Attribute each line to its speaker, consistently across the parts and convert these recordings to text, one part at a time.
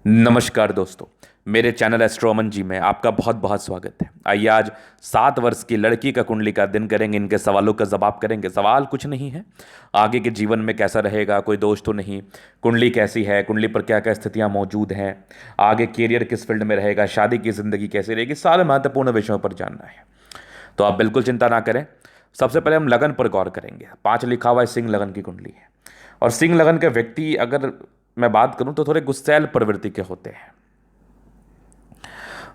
Speaker 1: नमस्कार दोस्तों। मेरे चैनल एस्ट्रोमन जी में आपका बहुत बहुत स्वागत है। आइए आज 7 वर्ष की लड़की का कुंडली का दिन करेंगे, इनके सवालों का जवाब करेंगे। सवाल कुछ नहीं है, आगे के जीवन में कैसा रहेगा, कोई दोष तो नहीं, कुंडली कैसी है, कुंडली पर क्या क्या स्थितियां मौजूद हैं, आगे करियर किस फील्ड में रहेगा, शादी की ज़िंदगी कैसी रहेगी, सारे महत्वपूर्ण विषयों पर जानना है। तो आप बिल्कुल चिंता ना करें। सबसे पहले हम लगन पर गौर करेंगे। 5 लिखा हुआ है, सिंह लगन की कुंडली है। और सिंह लगन के व्यक्ति, अगर मैं बात करूं तो थोड़े गुस्सैल प्रवृत्ति के होते हैं।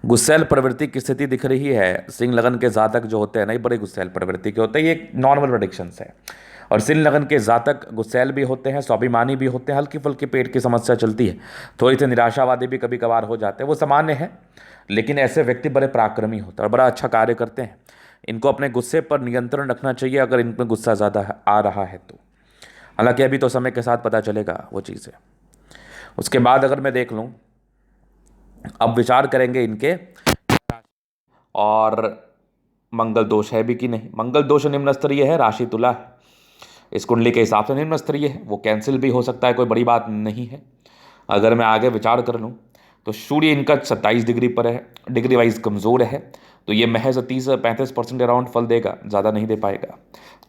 Speaker 1: गुस्सैल प्रवृत्ति की स्थिति दिख रही है। सिंह लगन के जातक जो होते हैं ना, ये बड़े गुस्सैल प्रवृत्ति के होते हैं। ये एक नॉर्मल प्रेडिक्शंस है। और सिंह लगन के जातक गुस्सैल भी होते हैं, स्वाभिमानी भी होते हैं, हल्की फुल्की पेट की समस्या चलती है, थोड़ी सी निराशावादी भी कभी कभार हो जाते हैं, वो सामान्य है। लेकिन ऐसे व्यक्ति बड़े पराक्रमी होते हैं और बड़ा अच्छा कार्य करते हैं। इनको अपने गुस्से पर नियंत्रण रखना चाहिए, अगर इनमें गुस्सा ज़्यादा आ रहा है तो। हालांकि अभी तो समय के साथ पता चलेगा वो चीज़ें। उसके बाद अगर मैं देख लूँ, अब विचार करेंगे इनके और मंगल दोष है भी कि नहीं। मंगल दोष निम्न स्तरीय है, राशि तुला है, इस कुंडली के हिसाब से निम्न स्तरीय है। वो कैंसिल भी हो सकता है, कोई बड़ी बात नहीं है। अगर मैं आगे विचार कर लूँ तो सूर्य इनका 27 डिग्री पर है, डिग्री वाइज कमज़ोर है, तो ये महज 30-35% अराउंड फल देगा, ज़्यादा नहीं दे पाएगा।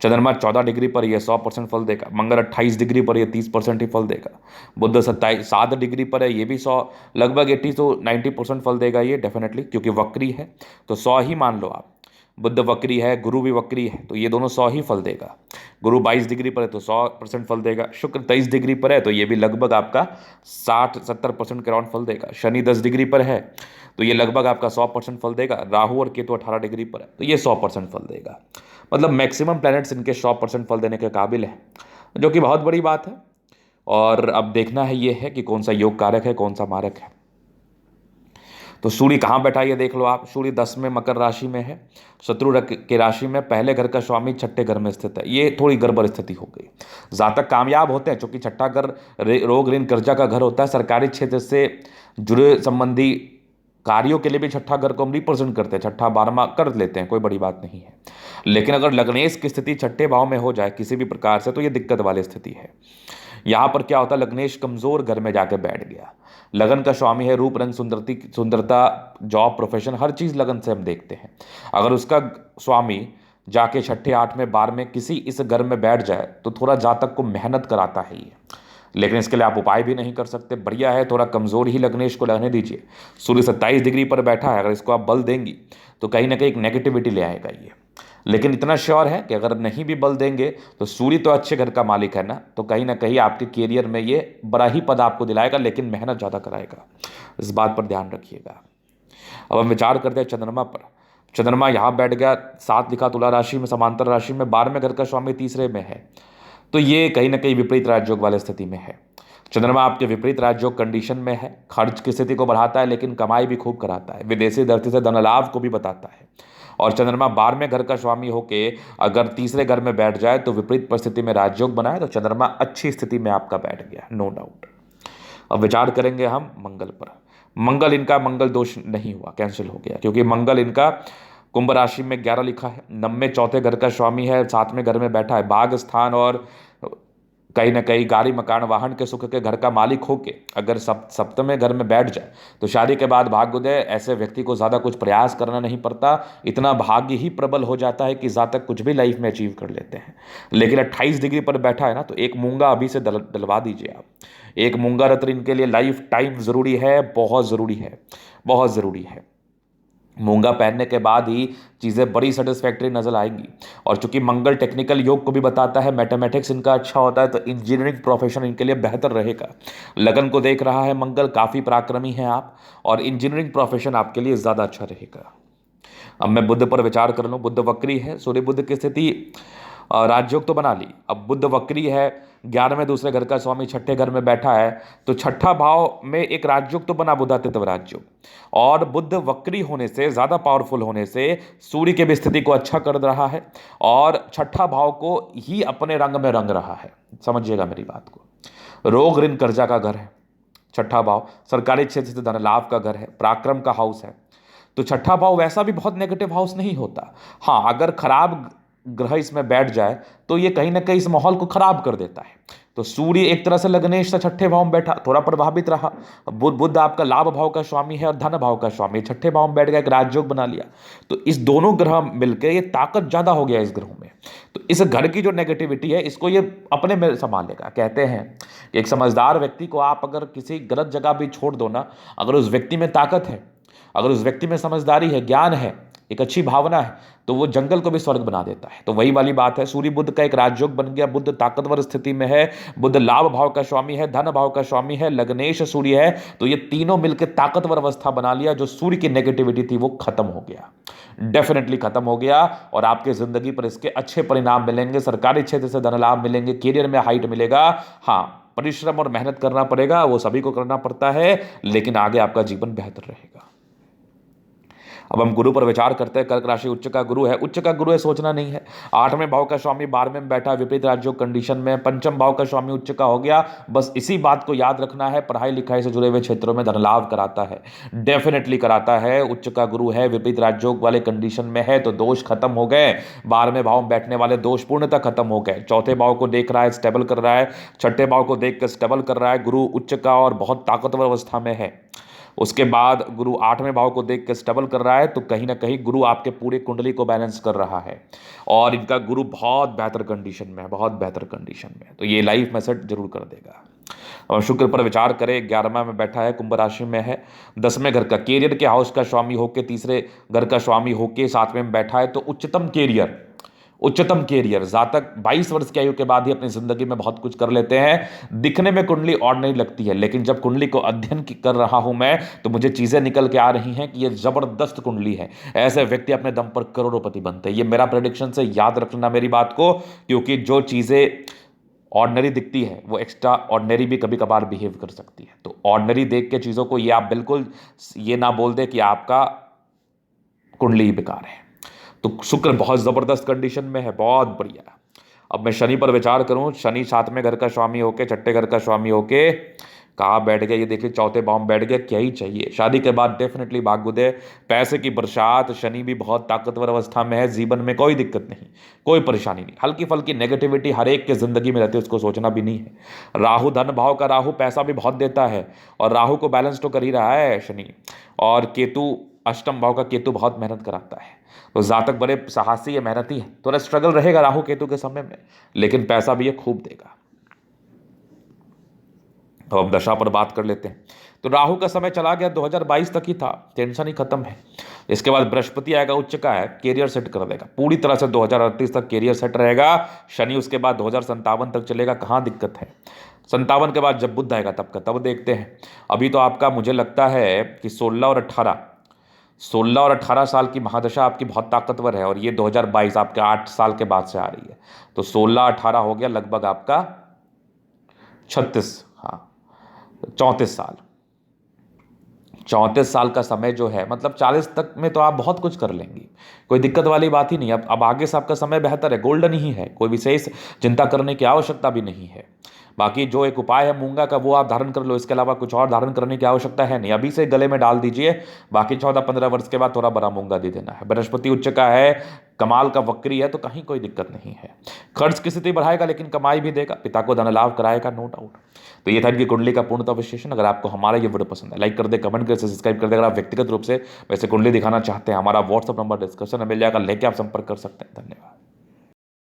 Speaker 1: चंद्रमा 14 डिग्री पर यह 100% फल देगा। मंगल 28 डिग्री पर यह 30% ही फल देगा। बुध 7 डिग्री पर है, ये भी 100 लगभग 80 से 90% फल देगा ये डेफिनेटली, क्योंकि वक्री है तो 100 ही मान लो आप। बुध वक्री है, गुरु भी वक्री है, तो ये दोनों 100 ही फल देगा। गुरु 22 डिग्री पर है तो 100% फल देगा। शुक्र 23 डिग्री पर है तो ये भी लगभग आपका 60-70% के अराउंड फल देगा। शनि 10 डिग्री पर है तो ये लगभग आपका 100% फल देगा। राहु और केतु 18 डिग्री पर है तो ये 100% फल देगा। मतलब मैक्सिमम प्लैनेट्स इनके 100% फल देने के काबिल है, जो कि बहुत बड़ी बात है। और अब देखना है ये है कि कौन सा योग कारक है, कौन सा मारक है। तो सूर्य कहाँ बैठा है ये देख लो आप। सूर्य 10 में मकर राशि में है, शत्रु के राशि में, पहले घर का स्वामी छठे घर में स्थित है। ये थोड़ी गड़बड़ स्थिति हो गई। जातक कामयाब होते हैं, क्योंकि छठा घर रोग ऋण कर्जा का घर होता है। सरकारी क्षेत्र से जुड़े संबंधी कार्यों के लिए भी छठा घर को हम रिप्रेजेंट करते हैं, छठा 12वां कर लेते हैं, कोई बड़ी बात नहीं है। लेकिन अगर लग्नेश की स्थिति छठे भाव में हो जाए किसी भी प्रकार से, तो ये दिक्कत वाली स्थिति है। यहाँ पर क्या होता है, लग्नेश कमजोर घर में जाके बैठ गया। लगन का स्वामी है, रूप रंग सुंदरता, जॉब, प्रोफेशन, हर चीज लगन से हम देखते हैं। अगर उसका स्वामी जाके छठे 8 में 12 में किसी इस घर में बैठ जाए तो थोड़ा जातक को मेहनत कराता है ये। लेकिन इसके लिए आप उपाय भी नहीं कर सकते। बढ़िया है, थोड़ा कमजोर ही लग्नेश को रहने दीजिए। सूर्य 27 डिग्री पर बैठा है, अगर इसको आप बल देंगी तो कहीं ना कहीं एक नेगेटिविटी ले आएगा ये। लेकिन इतना श्योर है कि अगर नहीं भी बल देंगे तो सूर्य तो अच्छे घर का मालिक है ना, तो कहीं ना कहीं आपके कैरियर में ये बड़ा ही पद आपको दिलाएगा, लेकिन मेहनत ज़्यादा कराएगा। इस बात पर ध्यान रखिएगा। अब हम विचार करते हैं चंद्रमा पर। चंद्रमा यहाँ बैठ गया, 7 लिखा तुला राशि में, समांतर राशि में, 12वें घर का स्वामी तीसरे में है, तो ये कहीं ना कहीं विपरीत राजयोग वाली स्थिति में है। चंद्रमा आपके विपरीत राजयोग कंडीशन में है। खर्च की स्थिति को बढ़ाता है, लेकिन कमाई भी खूब कराता है। विदेशी धरती से धन लाभ को भी बताता है। और चंद्रमा 12वें घर का स्वामी होके अगर तीसरे घर में बैठ जाए तो विपरीत परिस्थिति में राजयोग बनाए, तो चंद्रमा अच्छी स्थिति में आपका बैठ गया, नो डाउट। अब विचार करेंगे हम मंगल पर। मंगल इनका मंगल दोष नहीं हुआ, कैंसिल हो गया, क्योंकि मंगल इनका कुंभ राशि में 11 लिखा है, नवमे चौथे घर का स्वामी है, 7वें घर में बैठा है। भाग स्थान और कहीं ना कहीं गाड़ी मकान वाहन के सुख के घर का मालिक होके अगर सप्तमें घर में बैठ जाए तो शादी के बाद भाग्योदय। ऐसे व्यक्ति को ज़्यादा कुछ प्रयास करना नहीं पड़ता, इतना भाग्य ही प्रबल हो जाता है कि ज़्यादा कुछ भी लाइफ में अचीव कर लेते हैं। लेकिन 28 डिग्री पर बैठा है ना, तो एक मूंगा अभी से डलवा दीजिए आप। एक मूंगा रत्न इनके लिए लाइफ टाइम ज़रूरी है, बहुत ज़रूरी है, बहुत ज़रूरी है। मूंगा पहनने के बाद ही चीज़ें बड़ी सेटिस्फैक्टरी नजर आएंगी। और चूंकि मंगल टेक्निकल योग को भी बताता है, मैथमेटिक्स इनका अच्छा होता है, तो इंजीनियरिंग प्रोफेशन इनके लिए बेहतर रहेगा। लगन को देख रहा है मंगल, काफ़ी पराक्रमी हैं आप, और इंजीनियरिंग प्रोफेशन आपके लिए ज़्यादा अच्छा रहेगा। अब मैं बुध पर विचार कर लूँ। बुध वक्री है, सूर्य बुध की स्थिति राजयोग तो बना ली। अब बुध वक्री है, 11वें दूसरे घर का स्वामी छठे घर में बैठा है, तो छठा भाव में एक राजयोग तो बना, बुधातित्व राजयोग। और बुध वक्री होने से, ज़्यादा पावरफुल होने से, सूर्य के भी स्थिति को अच्छा कर रहा है और छठा भाव को ही अपने रंग में रंग रहा है। समझिएगा मेरी बात को। रोग ऋण कर्जा का घर है छठा भाव, सरकारी क्षेत्र से धन लाभ का घर है, पराक्रम का हाउस है। तो छठा भाव वैसा भी बहुत नेगेटिव हाउस नहीं होता। हाँ, अगर खराब ग्रह इसमें बैठ जाए तो ये कहीं ना कहीं इस माहौल को खराब कर देता है। तो सूर्य एक तरह से लग्नेश से छठे भाव में बैठा, थोड़ा प्रभावित रहा। बुध आपका लाभ भाव का स्वामी है और धन भाव का स्वामी, छठे भाव में बैठ गया, एक राजयोग बना लिया। तो इस दोनों ग्रह मिलकर ये ताकत ज्यादा हो गया इस ग्रहों में। तो इस घर की जो नेगेटिविटी है इसको ये अपने में संभालेगा। कहते हैं कि एक समझदार व्यक्ति को आप अगर किसी गलत जगह भी छोड़ दो ना, अगर उस व्यक्ति में ताकत है, अगर उस व्यक्ति में समझदारी है, ज्ञान है, एक अच्छी भावना है, तो वो जंगल को भी स्वर्ग बना देता है। तो वही वाली बात है, सूर्य बुध का एक राजयोग बन गया, बुध ताकतवर स्थिति में है, बुध लाभ भाव का स्वामी है, धन भाव का स्वामी है, लग्नेश सूर्य है। तो ये तीनों मिलकर ताकतवर अवस्था बना लिया। जो सूर्य की नेगेटिविटी थी वो खत्म हो गया, डेफिनेटली खत्म हो गया। और आपके जिंदगी पर इसके अच्छे परिणाम मिलेंगे, सरकारी क्षेत्र से धन लाभ मिलेंगे, करियर में हाइट मिलेगा। हाँ, परिश्रम और मेहनत करना पड़ेगा, वो सभी को करना पड़ता है, लेकिन आगे आपका जीवन बेहतर रहेगा। अब हम गुरु पर विचार करते हैं। कर्क राशि उच्च का गुरु है, उच्च का गुरु है सोचना नहीं है। 8वें भाव का स्वामी 12वें में बैठा, विपरीत राजयोग कंडीशन में। पंचम भाव का स्वामी उच्च का हो गया। बस इसी बात को याद रखना है, पढ़ाई लिखाई से जुड़े हुए क्षेत्रों में धन लाभ कराता है, डेफिनेटली कराता है। उच्च का गुरु है, विपरीत राजयोग वाले कंडीशन में है, तो दोष खत्म हो गए। 12वें भाव में बैठने वाले दोष पूर्णतः खत्म हो गए। चौथे भाव को देख रहा है, स्टेबल कर रहा है, छठे भाव को देख कर स्टेबल कर रहा है। गुरु उच्च का और बहुत ताकतवर अवस्था में है। उसके बाद गुरु 8वें भाव को देख के स्टेबल कर रहा है, तो कहीं ना कहीं गुरु आपके पूरे कुंडली को बैलेंस कर रहा है। और इनका गुरु बहुत बेहतर कंडीशन में है, बहुत बेहतर कंडीशन में है, तो ये लाइफ में सेट जरूर कर देगा। और शुक्र पर विचार करें, 11वां में बैठा है, कुंभ राशि में है, 10वें घर का कैरियर के हाउस का स्वामी होके, तीसरे घर का स्वामी होके 7वें में बैठा है। तो उच्चतम कैरियर, उच्चतम कैरियर जातक 22 वर्ष की आयु के बाद ही अपनी जिंदगी में बहुत कुछ कर लेते हैं। दिखने में कुंडली ऑर्डिनरी लगती है, लेकिन जब कुंडली को अध्ययन कर रहा हूं मैं, तो मुझे चीजें निकल के आ रही हैं कि ये जबरदस्त कुंडली है। ऐसे व्यक्ति अपने दम पर करोड़पति बनते हैं। ये मेरा प्रेडिक्शन से याद रखना मेरी बात को, क्योंकि जो चीजें ऑर्डिनरी दिखती है वो एक्स्ट्रा ऑर्डिनरी भी कभी कभार बिहेव कर सकती है। तो ऑर्डिनरी देख के चीजों को ये आप बिल्कुल ये ना बोल दे कि आपका कुंडली बेकार है। तो शुक्र बहुत जबरदस्त कंडीशन में है, बहुत बढ़िया। अब मैं शनि पर विचार करूं, शनि 7वें घर का स्वामी होके, छठे घर का स्वामी होके कहाँ बैठ गया, ये देखिए चौथे भाव में बैठ गया। क्या ही चाहिए, शादी के बाद डेफिनेटली भाग्योदय, पैसे की बरसात। शनि भी बहुत ताकतवर अवस्था में है, जीवन में कोई दिक्कत नहीं, कोई परेशानी नहीं। हल्की फल्की नेगेटिविटी हर एक के जिंदगी में रहती है, उसको सोचना भी नहीं है। राहु धन भाव का राहु पैसा भी बहुत देता है, और राहु को बैलेंस तो कर ही रहा है शनि। और केतु 8म भाव का केतु बहुत मेहनत कराता है, तो जातक बड़े साहसी है, मेहनती है। थोड़ा स्ट्रगल रहेगा राहु केतु के समय में, लेकिन पैसा भी ये खूब देगा। तो अब दशा पर बात कर लेते हैं। तो राहु का समय चला गया, 2022 तक ही था, टेंशन ही खत्म है। इसके बाद बृहस्पति आएगा, उच्च का है, कैरियर सेट कर देगा पूरी तरह से। 2038 तक कैरियर सेट रहेगा। शनि उसके बाद 2057 तक चलेगा, कहाँ दिक्कत है। 57 के बाद जब बुध आएगा तब का तब देखते हैं। अभी तो आपका मुझे लगता है कि 16 और 18 साल की महादशा आपकी बहुत ताकतवर है, और ये 2022 आपके 8 साल के बाद से आ रही है। तो 16-18 हो गया लगभग आपका 36, हाँ 34 साल। 34 साल का समय जो है, मतलब 40 तक में तो आप बहुत कुछ कर लेंगी, कोई दिक्कत वाली बात ही नहीं। अब आगे से आपका समय बेहतर है, गोल्डन ही है, कोई विशेष चिंता करने की आवश्यकता भी नहीं है। बाकी जो एक उपाय है मूंगा का, वो आप धारण कर लो, इसके अलावा कुछ और धारण करने की आवश्यकता है नहीं। अभी से गले में डाल दीजिए, बाकी 14-15 वर्ष के बाद थोड़ा बड़ा मूंगा दे देना है। बृहस्पति उच्च का है, कमाल का वक्री है, तो कहीं कोई दिक्कत नहीं है। खर्च की स्थिति बढ़ाएगा, लेकिन कमाई भी देगा, पिता को धन लाभ कराएगा, नो डाउट। तो ये था इनकी कुंडली का पूर्णतः विश्लेषण। अगर आपको हमारा ये वीडियो पसंद है, लाइक कर दे, कमेंट कर, सब्सक्राइब कर दे। अगर आप व्यक्तिगत रूप से वैसे कुंडली दिखाना चाहते हैं, हमारा व्हाट्सअप नंबर डिस्क्रिप्शन में मिल जाएगा, लेके आप संपर्क कर सकते हैं। धन्यवाद।